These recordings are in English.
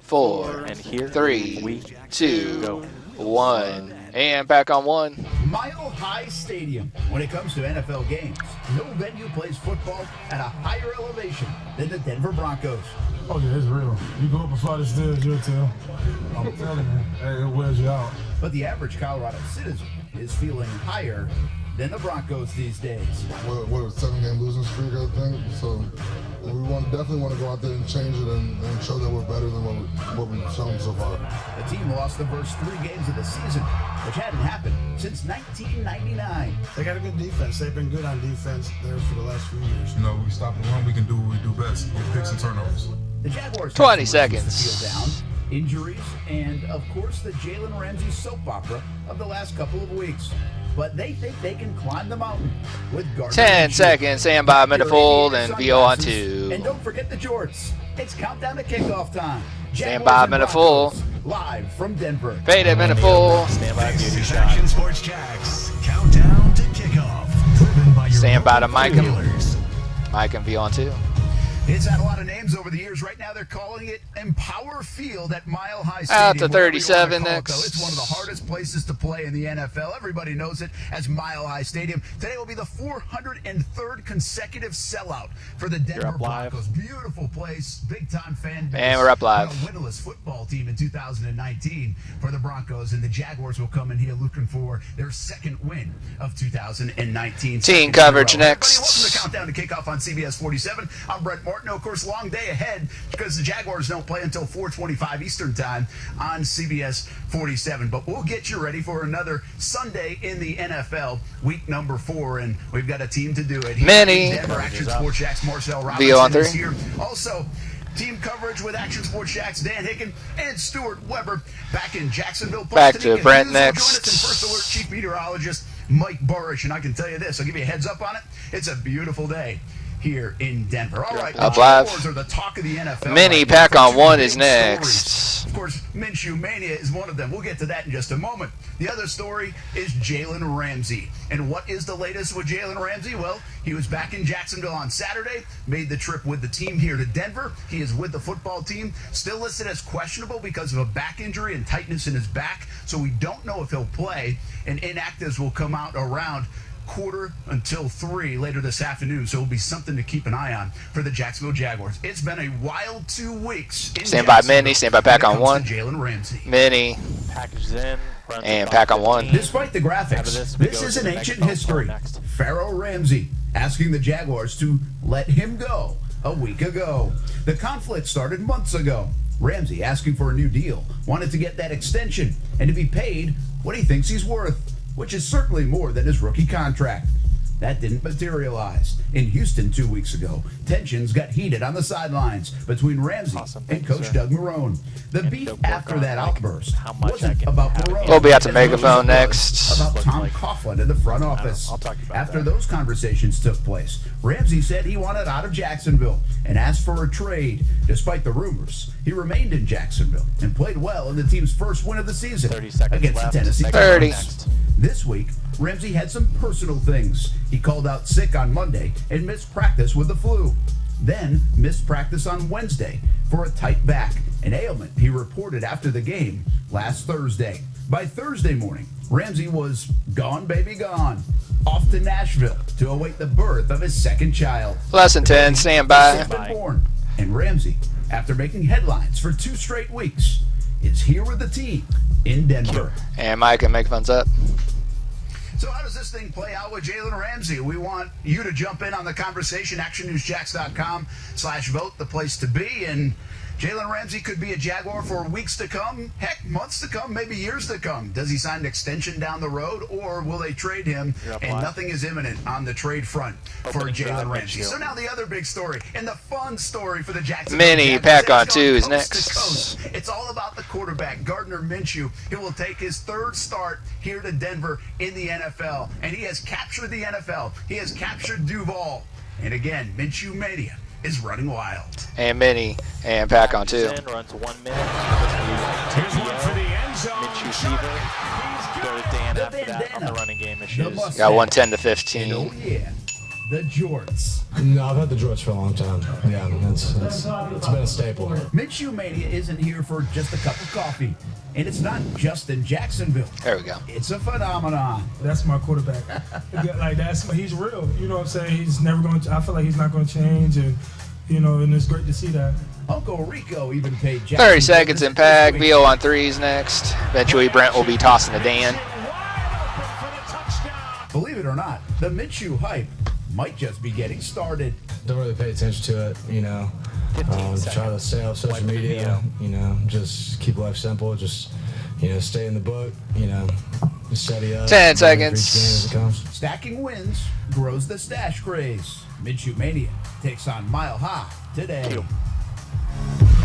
4, And here 3, 2, 1, and back on 1. Mile High Stadium. When it comes to NFL games, no venue plays football at a higher elevation than the Denver Broncos. Oh yeah, it's real. You go up and fly the stairs, you'll tell. I'm telling you, hey, it wears you out. But the average Colorado citizen is feeling higher than the Broncos these days. What a 7-game losing streak, I think. So we definitely want to go out there and change it and show that we're better than what we've shown so far. The team lost the first 3 games of the season, which hadn't happened since 1999. They got a good defense. They've been good on defense there for the last few years. You know, we stop the run, we can do what we do best, get picks and turnovers. The Jaguars 20 have seconds. the field down, injuries, and of course the Jalen Ramsey soap opera of the last couple of weeks. But they think they can climb the mountain with Gardner 10 Minshew. seconds. Stand by, Metafold, and VO on 2. And don't forget the jorts. It's countdown to kickoff time. Stand Jaguars by, and Metafold. Broncos, live from Denver. Faded, Metafold. Stand by, This beauty is shot. Action Sports Jax. Countdown to kickoff. Driven by your Stand by to local Mike and dealers. Mike and VO on 2. It's had a lot of names over the years. Right now, they're calling it Empower Field at Mile High Stadium. Out to Whatever you wanna 37 call it, next. though. It's one of the hardest places to play in the NFL. Everybody knows it as Mile High Stadium. Today will be the 403rd consecutive sellout for the Denver up live. Broncos. Beautiful place, big-time fan base. And we're up live. A winless football team in 2019 for the Broncos, and the Jaguars will come in here looking for their second win of 2019. Team coverage Everybody, next. welcome to Countdown to Kickoff on CBS 47. I'm Brett Martin. Of course, long day ahead because the Jaguars don't play until 4:25 Eastern time on CBS 47. But we'll get you ready for another Sunday in the NFL, week number 4, and we've got a team to do it. Here Many. in Denver, Action Sports Jax, Marcel VO on Robinson is 3. here. Also, team coverage with Action Sports Jax, Dan Hicken and Stuart Weber back in Jacksonville. Back Plus, to Tanika Brent Hughes will join next. us, and First Alert Chief Meteorologist Mike Burrish. And I can tell you this, I'll give you a heads up on it. It's a beautiful day here in Denver. All right, Up the live. Jaguars are the talk of the NFL. Mini right pack now. on 1 is Big stories. next. Of course, Minshew Mania is one of them. We'll get to that in just a moment. The other story is Jalen Ramsey. And what is the latest with Jalen Ramsey? Well, he was back in Jacksonville on Saturday, made the trip with the team here to Denver. He is with the football team, still listed as questionable because of a back injury and tightness in his back. So we don't know if he'll play, and inactives will come out around 2:45 until 3 later this afternoon, so it'll be something to keep an eye on for the Jacksonville Jaguars. It's been a wild 2 weeks. Stand by Mini, stand by pack on 1. Jalen Ramsey. Mini Packages in. runs and about pack on 1. 15. Despite the Out graphics, of this, we this go is to an the ancient next history. next. Pharaoh Ramsey asking the Jaguars to let him go a week ago. The conflict started months ago. Ramsey asking for a new deal, wanted to get that extension, and to be paid what he thinks he's worth, which is certainly more than his rookie contract. That didn't materialize. In Houston 2 weeks ago, tensions got heated on the sidelines between Ramsey Awesome. and Thank you, Coach sir. Doug Marrone. The And beef to work after on, that like, outburst how much I wasn't can about have Marrone. in. We'll be at the As much as megaphone it was next. About Tom Like- Coughlin in the front office. I'll talk about After that. those conversations took place, Ramsey said he wanted out of Jacksonville and asked for a trade. Despite the rumors, he remained in Jacksonville and played well in the team's first win of the season 30 seconds against left. the Tennessee Next. 30. Titans. This week, Ramsey had some personal things. He called out sick on Monday and missed practice with the flu. Then missed practice on Wednesday for a tight back, an ailment he reported after the game last Thursday. By Thursday morning, Ramsey was gone, baby, gone. Off to Nashville to await the birth of his second child. Lesson 10, stand by. Just been born. And Ramsey, after making headlines for 2 straight weeks, is here with the team in Denver. And Mike and make funds up. So how does this thing play out with Jalen Ramsey? We want you to jump in on the conversation. ActionNewsJax.com/vote, the place to be. And Jalen Ramsey could be a Jaguar for weeks to come, heck, months to come, maybe years to come. Does he sign an extension down the road, or will they trade him? And nothing is imminent on the trade front for Jalen Ramsey. So now the other big story, and the fun story for the Jacksonville Mini Jaguars. pack on It's 2 is gone coast next. to coast. It's all about the quarterback, Gardner Minshew. He will take his 3rd start here to Denver in the NFL, and he has captured the NFL. He has captured Duval. And again, Minshew Mania is running wild. And Mini and pack on 2. Packages in, runs 1 minute. Here's one for the end zone. Minshew fever. Go to Dan The after that on bandana. the running game The issues. mustache. Got 110 to And 15. oh yeah, the jorts. No, I've had the jorts for a long time. Yeah, it's been a staple. Minshew Mania isn't here for just a cup of coffee. And it's not just in Jacksonville. There we go. It's a phenomenon. That's my quarterback. He's real. You know what I'm saying? He's never going to, I feel like he's not going to change. And, and it's great to see that. Uncle Rico even paid Jacksonville 30 seconds in pack. VO on threes next. Eventually, Brent will be tossing to Dan. Believe it or not, the Minshew hype might just be getting started. Don't really pay attention to it, try to stay off social media, just keep life simple, just, stay in the book, just steady up. 10 seconds. Each game as it comes. Stacking wins grows the stash craze. Minshew Mania takes on Mile High today.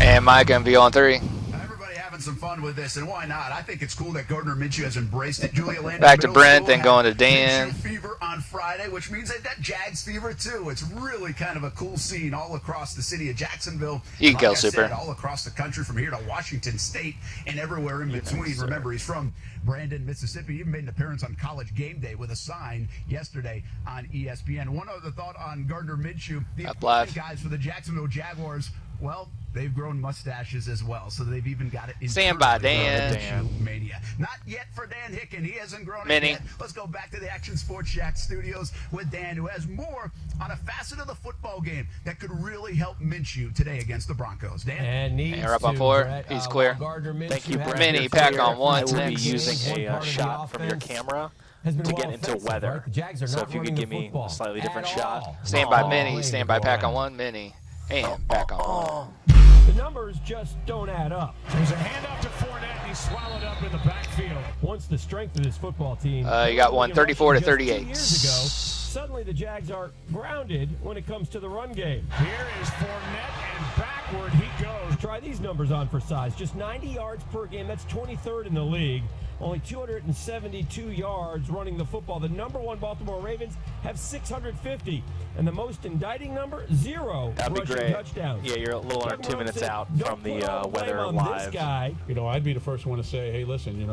And Mike and VO on 3. Everybody having some fun with this, and why not? I think it's cool that Gardner Minshew has embraced it. Julia Landon Back to Middle Brent, School then going to had Dan. Minshew fever on Friday, which means they've got Jags fever too. It's really kind of a cool scene all across the city of Jacksonville. You can Like go, I said, Super. all across the country, from here to Washington State and everywhere in between. Remember, he's from Brandon, Mississippi. He even made an appearance on College Game Day with a sign yesterday on ESPN. One other thought on Gardner Minshew. The Up live. opposing guys for the Jacksonville Jaguars, well, they've grown mustaches as well, so they've even got it in Stand by Dan. Minshew Mania. Not yet for Dan Hicken. He hasn't grown Mini. it yet. Let's go back to the Action Sports Shack studios with Dan, who has more on a facet of the football game that could really help Minshew today against the Broncos. Dan? And needs And we're up on to, 4. Brett, He's clear. Thank you, Brent. Mini pack on 1 I will be next. using a shot from your camera to get into weather. So if you could give me a slightly different shot. Stand by Mini. Stand by pack on 1. Mini. And back on 1. The numbers just don't add up. There's a handoff to Fournette, and he's swallowed up in the backfield. Once the strength of this football team. You got one 34 to 38. 2 years ago, suddenly the Jags are grounded when it comes to the run game. Here is Fournette, and backward he goes. Try these numbers on for size. Just 90 yards per game. That's 23rd in the league. Only 272 yards running the football. The number 1 Baltimore Ravens have 650. And the most indicting number, 0 That'd be rushing great. touchdowns. Yeah, you're a little under 2 minutes out from the weather on live. This guy. I'd be the first one to say, hey, listen,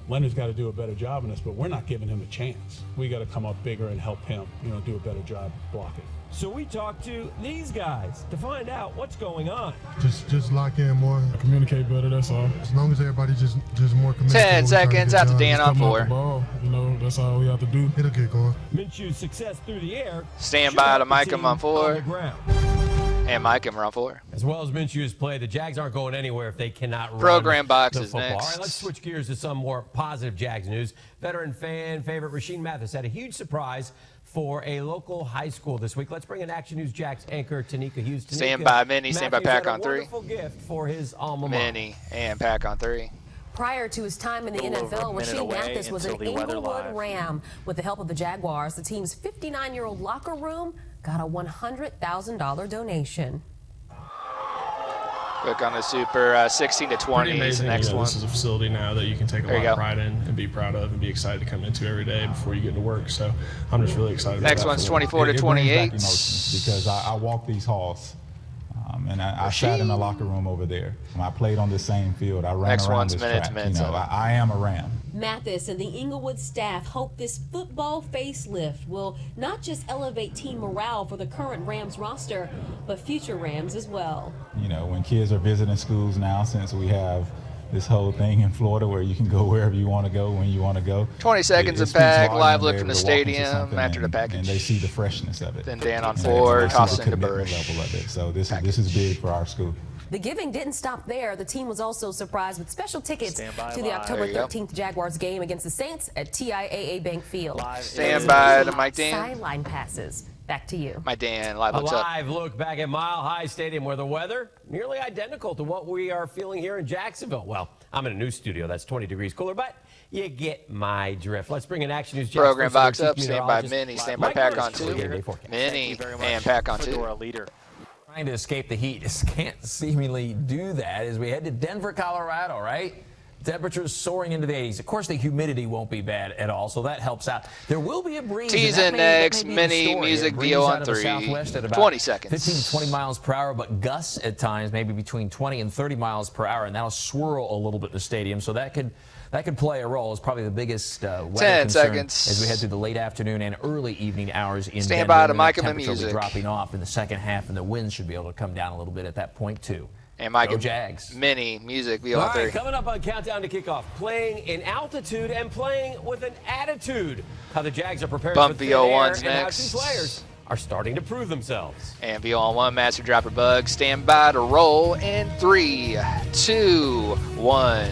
Leonard's got to do a better job in this, but we're not giving him a chance. We got to come up bigger and help him, do a better job blocking. So we talked to these guys to find out what's going on. Just lock in more. Communicate better, that's all. As long as everybody just more committed. 10 seconds out to Dan on 4. Ball, that's all we have to do. It'll get going. Minshew's success through the air. Stand by to Mike him on 4. Ground. And Mike him on 4. As well as Minshew has played, the Jags aren't going anywhere if they cannot run Program boxes the football. next. All right, let's switch gears to some more positive Jags news. Veteran fan favorite Rasheed Mathis had a huge surprise for a local high school this week. Let's bring in Action News Jax anchor Tanika Hughes. Tanika, Stand by Mini, stand by Matthews pack had a on 3. wonderful gift for his alma mater. Mini and pack on 3. Prior to his time in the Little over a NFL, minute Rasheed away Mathis was an until the weather Inglewood live. Ram. With the help of the Jaguars, the team's 59-year-old locker room got a $100,000 donation. Quick on the Super, 16 to 20 is the next one. This is a facility now that you can take a There you lot of go. pride in and be proud of and be excited to come into every day before you get into work. So I'm just really excited. Next about one's that. 24 to 28. Because I walk these halls. And I sat in the locker room over there. When I played on the same field, I ran Next around one's this minute to track. minute. I am a Ram. Mathis and the Inglewood staff hope this football facelift will not just elevate team morale for the current Rams roster, but future Rams as well. When kids are visiting schools now, since we have this whole thing in Florida where you can go wherever you want to go, when you want to go. 20 seconds it of speaks pack, volume live to look be from able the to walk into stadium something after the package. And they see the freshness of it. Then Dan on And 4, they see tossing the to commitment Burrish. level of it. So this is big for our school. The giving didn't stop there. The team was also surprised with special tickets Stand by to the live. October There you go. 13th Jaguars game against the Saints at TIAA Bank Field. Live Stand by to Mike Dan. Sideline passes. Back to you. Mike Dan, live A looks up. live look back at Mile High Stadium where the weather nearly identical to what we are feeling here in Jacksonville. Well, I'm in a news studio that's 20 degrees cooler, but you get my drift. Let's bring in Action News. Jax Program First box Chief up, stand by Meteorologist Mini, stand by Mike pack Bush on for the 2. Game Day Forecast. Mini very much. and pack on 2. Fedora leader. Trying to escape the heat just can't seemingly do that as we head to Denver, Colorado, right? Temperatures soaring into the 80s. Of course, the humidity won't be bad at all, so that helps out. There will be a breeze. Tease and Eggs, mini music VO on 3. 20 seconds. 15 to 20 miles per hour, but gusts at times, maybe between 20 and 30 miles per hour, and that'll swirl a little bit in the stadium, so that could play a role. It's probably the biggest weather 10 concern seconds. as we head through the late afternoon and early evening hours in Stand Denver. by to And that mic and the temperature will be music. dropping off in the second half, and the winds should be able to come down a little bit at that point, too. And Mike Go and Jags. Mini music VO All on 3. right, coming up on Countdown to Kickoff, playing in altitude and playing with an attitude. How the Jags are preparing Bump for thin VO1's air and how next. two players are starting to prove themselves. And VO on 1, Master Dropper Bug. Stand by to roll in 3, 2, 1.